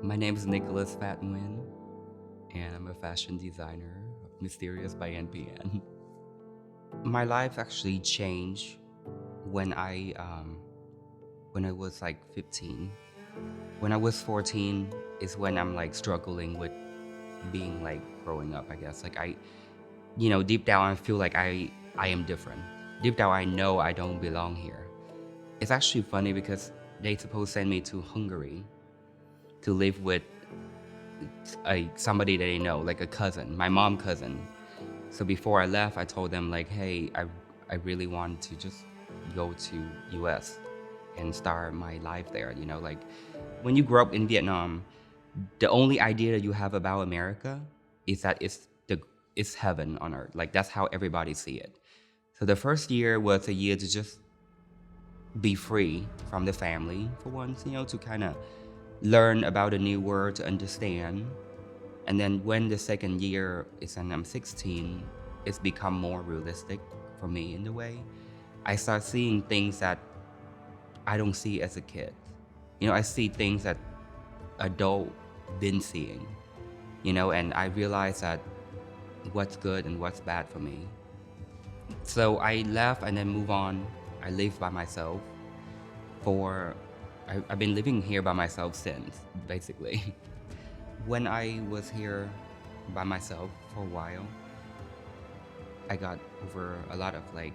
My name is NICHOLAS PHAT NGUYEN, and I'm a fashion designer of Mysterious by N.P.N. My life actually changed when I was like 15. When I was 14 is when I'm like struggling with being like growing up, I guess. Like deep down I feel like I am different. Deep down I know I don't belong here. It's actually funny because they supposed to send me to Hungary to live with somebody that they know, like a cousin, my mom cousin. So before I left, I told them like, hey, I really want to just go to US and start my life there. Like when you grow up in Vietnam, the only idea that you have about America is that it's heaven on earth. Like that's how everybody see it. So the first year was a year to just be free from the family for once, to kind of learn about a new world, to understand. And then when the second year is and I'm 16, it's become more realistic for me in the way. I start seeing things that I don't see as a kid. I see things that adult been seeing, and I realize that what's good and what's bad for me. So I left and then move on. I live by myself I've been living here by myself since, basically. When I was here by myself for a while, I got over a lot of like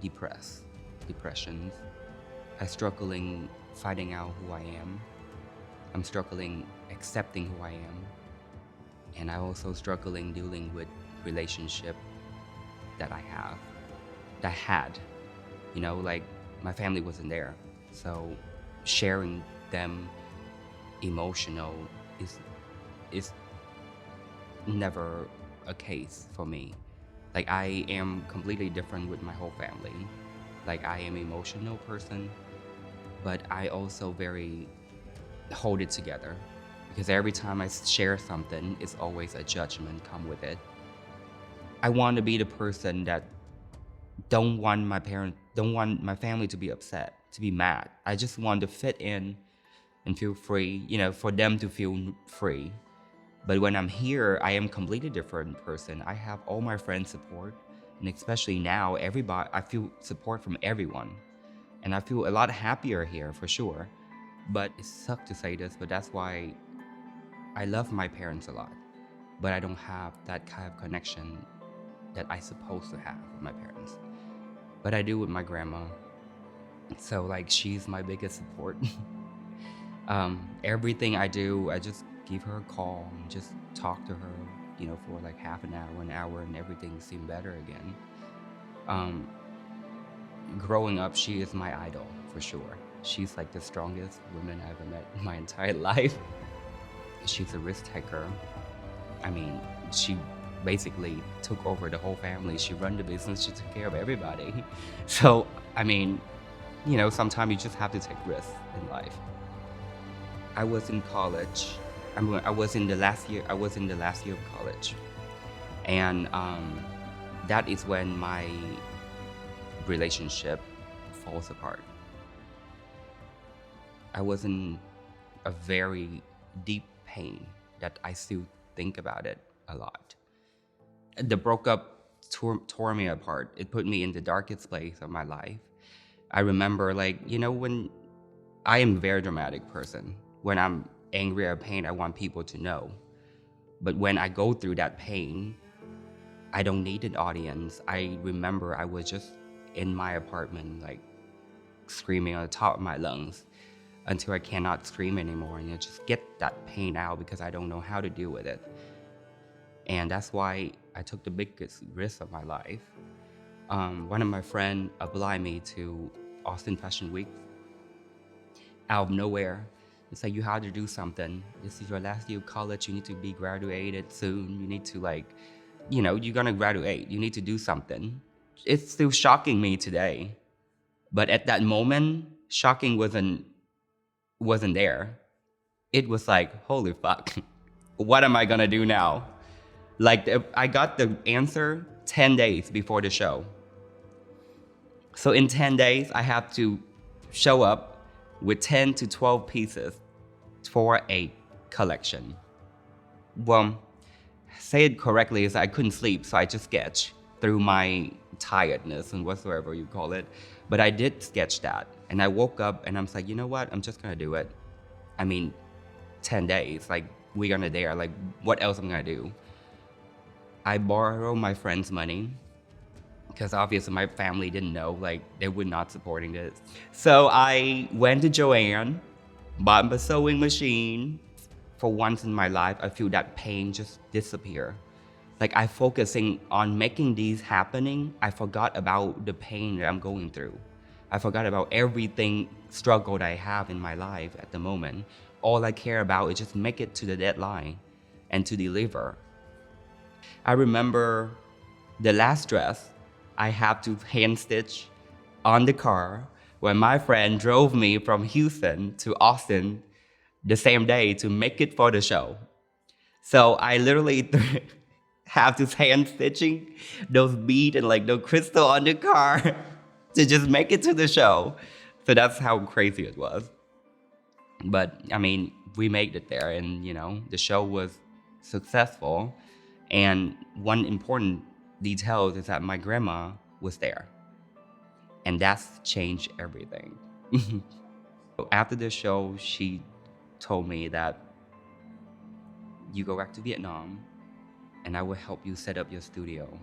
depressions. I'm struggling finding out who I am. I'm struggling accepting who I am. And I'm also struggling dealing with relationship that I had. Like my family wasn't there. So sharing them emotional is never a case for me. Like I am completely different with my whole family. Like I am an emotional person, but I also very hold it together because every time I share something, it's always a judgment come with it. I want to be the person that don't want my family to be upset, to be mad. I just want to fit in and feel free, for them to feel free. But when I'm here, I am a completely different person. I have all my friends' support, and especially now, I feel support from everyone. And I feel a lot happier here, for sure. But it sucks to say this, but that's why I love my parents a lot. But I don't have that kind of connection that I supposed to have with my parents. But I do with my grandma. So like, she's my biggest support. Everything I do, I just give her a call and just talk to her, for like half an hour, and everything seemed better again. Growing up, she is my idol, for sure. She's like the strongest woman I've ever met in my entire life. She's a risk taker. I mean, she basically took over the whole family. She run the business, she took care of everybody. So, I mean, sometimes you just have to take risks in life. I was in college. I was in the last year of college. And that is when my relationship falls apart. I was in a very deep pain that I still think about it a lot. The broke-up tore me apart. It put me in the darkest place of my life. I remember when I am a very dramatic person. When I'm angry or pain, I want people to know. But when I go through that pain, I don't need an audience. I remember I was just in my apartment, like screaming on the top of my lungs until I cannot scream anymore and just get that pain out because I don't know how to deal with it. And that's why I took the biggest risk of my life. One of my friends applied me to Austin Fashion Week out of nowhere. It's like, you have to do something. This is your last year of college. You need to be graduated soon. You need to you're gonna graduate. You need to do something. It's still shocking me today. But at that moment, shocking wasn't there. It was like, holy fuck, what am I gonna do now? Like, I got the answer 10 days before the show. So in 10 days, I have to show up with 10 to 12 pieces for a collection. Well, say it correctly is I couldn't sleep, so I just sketched through my tiredness and whatsoever you call it. But I did sketch that. And I woke up and I was like, you know what? I'm just gonna do it. I mean, 10 days, like we're gonna dare, like what else I'm gonna do? I borrowed my friend's money because obviously my family didn't know, like they were not supporting this. So I went to Joanne, bought a sewing machine. For once in my life, I feel that pain just disappear. Like I focusing on making these happening, I forgot about the pain that I'm going through. I forgot about everything struggle that I have in my life at the moment. All I care about is just make it to the deadline and to deliver. I remember the last dress I have to hand stitch on the car when my friend drove me from Houston to Austin the same day to make it for the show. So I literally have to hand stitching those beads and like the crystal on the car to just make it to the show. So that's how crazy it was. But I mean, we made it there and the show was successful. And one important detail is that my grandma was there. And that's changed everything. After the show, she told me that you go back to Vietnam and I will help you set up your studio.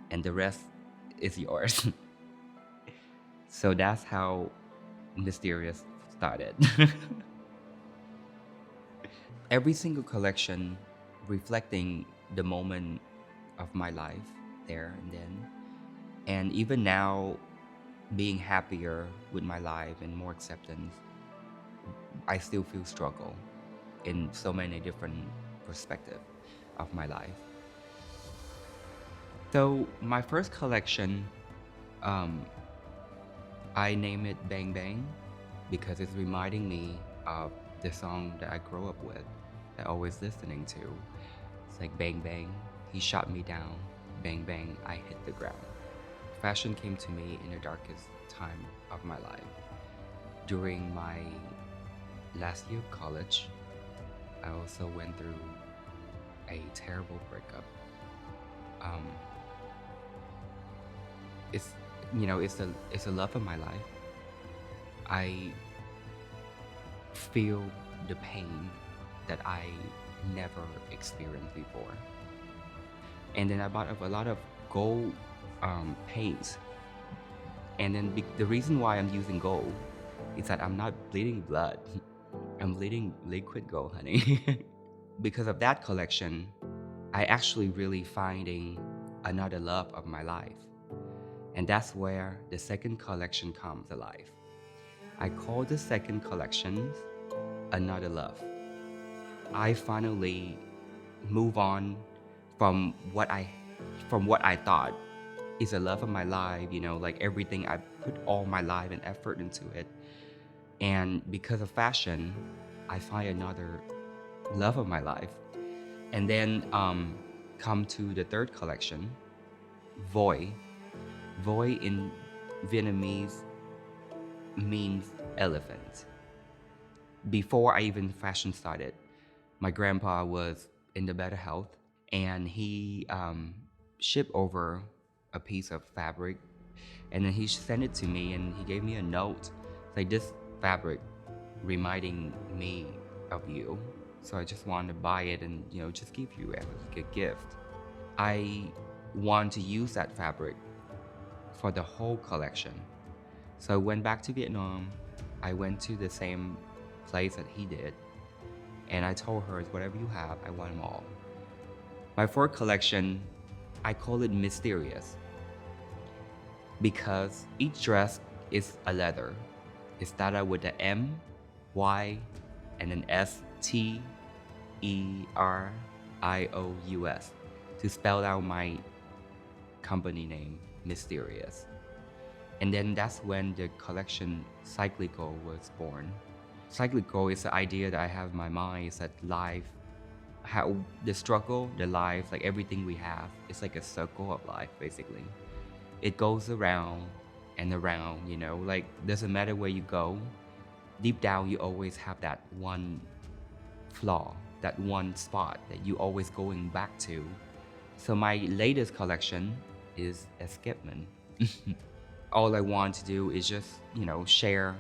And the rest is yours. So that's how Mysterious started. Every single collection reflecting the moment of my life there and then. And even now, being happier with my life and more acceptance, I still feel struggle in so many different perspectives of my life. So my first collection, um, I name it Bang Bang because it's reminding me of the song that I grew up with, that I always listening to. It's like bang bang, he shot me down, bang bang, I hit the ground. Fashion came to me in the darkest time of my life. During my last year of college, I also went through a terrible breakup. Um, it's it's the love of my life. I feel the pain that I never experienced before. And then I bought a lot of gold paints. And then the reason why I'm using gold is that I'm not bleeding blood. I'm bleeding liquid gold, honey. Because of that collection, I actually really finding another love of my life. And that's where the second collection comes alive. I call the second collection Another Love. I finally move on from what I thought is the love of my life, like everything I put all my life and effort into it. And because of fashion, I find another love of my life. And then come to the third collection, Voi. Voi in Vietnamese means elephant. Before I even fashion started, my grandpa was in the better health and he shipped over a piece of fabric and then he sent it to me and he gave me a note like, this fabric reminding me of you. So I just wanted to buy it and just give you as a gift. I want to use that fabric for the whole collection. So I went back to Vietnam. I went to the same place that he did. And I told her, whatever you have, I want them all. My fourth collection, I call it Mysterious because each dress is a letter. It started with the M, Y, and then STERIOUS to spell out my company name, Mysterious. And then that's when the collection Cyclical was born. Cyclical is the idea that I have in my mind is that life, how the struggle, the life, like everything we have, it's like a circle of life, basically. It goes around and around, like doesn't matter where you go, deep down you always have that one flaw, that one spot that you always going back to. So my latest collection is escapement. All I want to do is just, share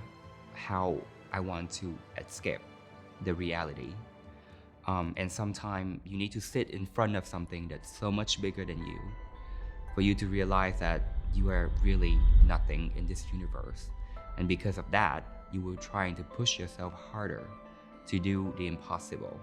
how I want to escape the reality. And sometimes you need to sit in front of something that's so much bigger than you for you to realize that you are really nothing in this universe. And because of that, you will try to push yourself harder to do the impossible.